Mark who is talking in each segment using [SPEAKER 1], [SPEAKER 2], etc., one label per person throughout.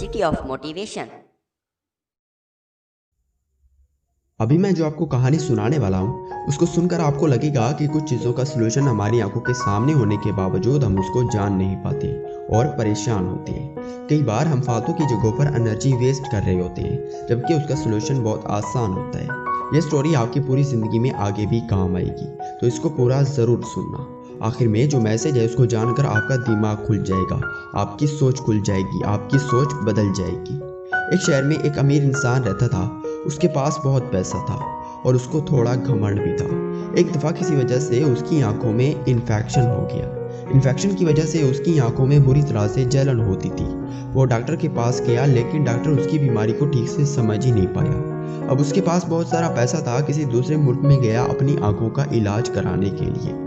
[SPEAKER 1] City of motivation.
[SPEAKER 2] अभी मैं जो आपको कहानी सुनाने वाला हूँ उसको सुनकर आपको लगेगा कि कुछ चीज़ों का सलूशन हमारी आंखों के सामने होने के बावजूद हम उसको जान नहीं पाते और परेशान होते हैं। कई बार हम फालतू की जगहों पर एनर्जी वेस्ट कर रहे होते हैं जबकि उसका सलूशन बहुत आसान होता है। यह स्टोरी आपकी पूरी ज़िंदगी में आगे भी काम आएगी, तो इसको पूरा ज़रूर सुनना। आखिर में जो मैसेज है उसको जानकर आपका दिमाग खुल जाएगा, आपकी सोच खुल जाएगी, आपकी सोच बदल जाएगी। एक शहर में एक अमीर इंसान रहता था। उसके पास बहुत पैसा था और उसको थोड़ा घमंड भी था। एक दफ़ा किसी वजह से उसकी आंखों में इन्फेक्शन हो गया। इन्फेक्शन की वजह से उसकी आंखों में बुरी तरह से जलन होती थी। वो डॉक्टर के पास गया लेकिन डॉक्टर उसकी बीमारी को ठीक से समझ ही नहीं पाया। अब उसके पास बहुत सारा पैसा था, किसी दूसरे मुल्क में गया अपनी आंखों का इलाज कराने के लिए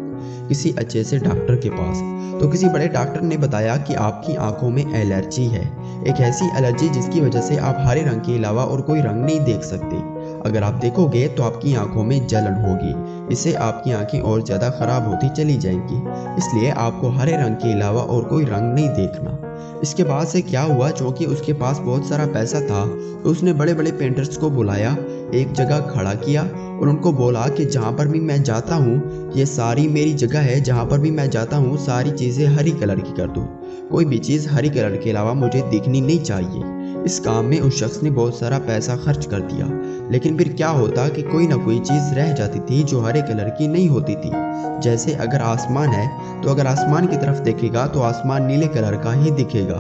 [SPEAKER 2] किसी अच्छे से डॉक्टर के पास। तो किसी बड़े डॉक्टर ने बताया कि आपकी आंखों में एलर्जी है, एक ऐसी एलर्जी जिसकी वजह से आप हरे रंग के अलावा और कोई रंग नहीं देख सकते। अगर आप देखोगे तो आपकी आंखों में जलन होगी, इससे आपकी आंखें और ज़्यादा ख़राब होती चली जाएंगी। इसलिए आपको हरे रंग के अलावा और कोई रंग नहीं देखना। इसके बाद से क्या हुआ, चूँकि उसके पास बहुत सारा पैसा था तो उसने बड़े बड़े पेंटर्स को बुलाया, एक जगह खड़ा किया और उनको बोला कि जहाँ पर भी मैं जाता हूँ ये सारी मेरी जगह है, जहाँ पर भी मैं जाता हूँ सारी चीज़ें हरी कलर की कर दो, कोई भी चीज़ हरी कलर के अलावा मुझे दिखनी नहीं चाहिए। इस काम में उस शख्स ने बहुत सारा पैसा खर्च कर दिया, लेकिन फिर क्या होता कि कोई ना कोई चीज़ रह जाती थी जो हरे कलर की नहीं होती थी। जैसे अगर आसमान है तो अगर आसमान की तरफ देखेगा तो आसमान नीले कलर का ही दिखेगा।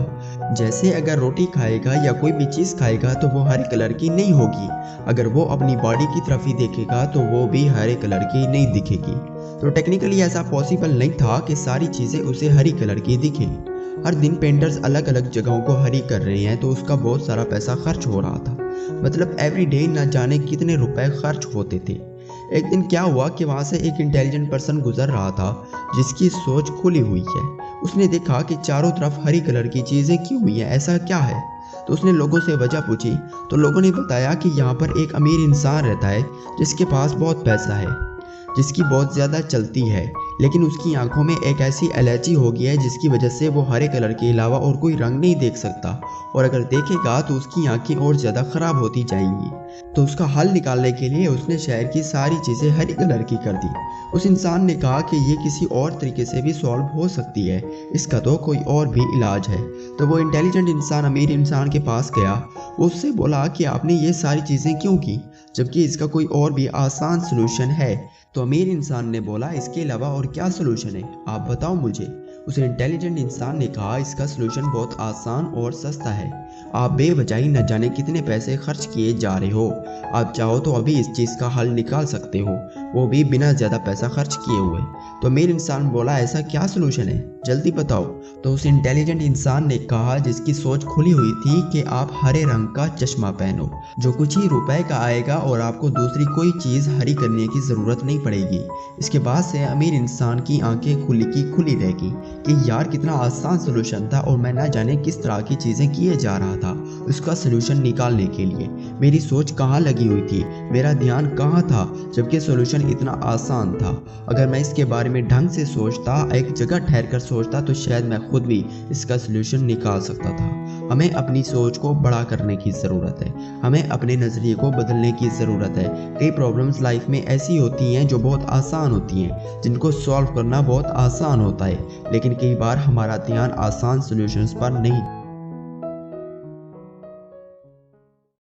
[SPEAKER 2] जैसे अगर रोटी खाएगा या कोई भी चीज़ खाएगा तो वो हरे कलर की नहीं होगी। अगर वो अपनी बॉडी की तरफ ही देखेगा तो वो भी हरे कलर की नहीं दिखेगी। तो टेक्निकली ऐसा पॉसिबल नहीं था कि सारी चीज़ें उसे हरी कलर की दिखें। हर दिन पेंटर्स अलग अलग जगहों को हरी कर रहे हैं तो उसका बहुत सारा पैसा खर्च हो रहा था। मतलब एवरी डे न जाने कितने रुपए खर्च होते थे। एक दिन क्या हुआ कि वहाँ से एक इंटेलिजेंट पर्सन गुजर रहा था जिसकी सोच खुली हुई है। उसने देखा कि चारों तरफ हरी कलर की चीज़ें क्यों हुई हैं, ऐसा क्या है। तो उसने लोगों से वजह पूछी तो लोगों ने बताया कि यहाँ पर एक अमीर इंसान रहता है जिसके पास बहुत पैसा है, जिसकी बहुत ज़्यादा चलती है, लेकिन उसकी आंखों में एक ऐसी एलर्जी हो गई है जिसकी वजह से वो हरे कलर के अलावा और कोई रंग नहीं देख सकता और अगर देखेगा तो उसकी आंखें और ज़्यादा ख़राब होती जाएंगी। तो उसका हल निकालने के लिए उसने शहर की सारी चीज़ें हरी कलर की कर दी। उस इंसान ने कहा कि ये किसी और तरीके से भी सॉल्व हो सकती है, इसका तो कोई और भी इलाज है। तो वो इंटेलिजेंट इंसान अमीर इंसान के पास गया, वो उससे बोला कि आपने ये सारी चीज़ें क्यों की जबकि इसका कोई और भी आसान सलूशन है। तो अमीर इंसान ने बोला, इसके अलावा और क्या सलूशन है, आप बताओ मुझे। उस इंटेलिजेंट इंसान ने कहा, इसका सलूशन बहुत आसान और सस्ता है। आप बेवजह न जाने कितने पैसे खर्च किए जा रहे हो, आप चाहो तो अभी इस चीज़ का हल निकाल सकते हो, वो भी बिना ज़्यादा पैसा खर्च किए हुए। तो अमीर इंसान बोला, ऐसा क्या सलूशन है, जल्दी बताओ। तो उस इंटेलिजेंट इंसान ने कहा, जिसकी सोच खुली हुई थी, कि आप हरे रंग का चश्मा पहनो जो कुछ ही रुपए का आएगा और आपको दूसरी कोई चीज़ हरी करने की ज़रूरत नहीं पड़ेगी। इसके बाद से अमीर इंसान की आंखें खुली की खुली रहेगी कि यार कितना आसान सलूशन था और मैं ना जाने किस तरह की चीज़ें किए जा रहा था उसका सलूशन निकालने के लिए। मेरी सोच कहाँ लगी हुई थी, मेरा ध्यान कहाँ था जबकि सलूशन इतना आसान था। अगर मैं इसके बारे में ढंग से सोचता, एक जगह ठहर कर सोचता, तो शायद मैं खुद भी इसका सलूशन निकाल सकता था। हमें अपनी सोच को बड़ा करने की ज़रूरत है, हमें अपने नज़रिए को बदलने की ज़रूरत है। कई प्रॉब्लम्स लाइफ में ऐसी होती हैं जो बहुत आसान होती हैं, जिनको सॉल्व करना बहुत आसान होता है, लेकिन कई बार हमारा ध्यान आसान सॉल्यूशंस पर नहीं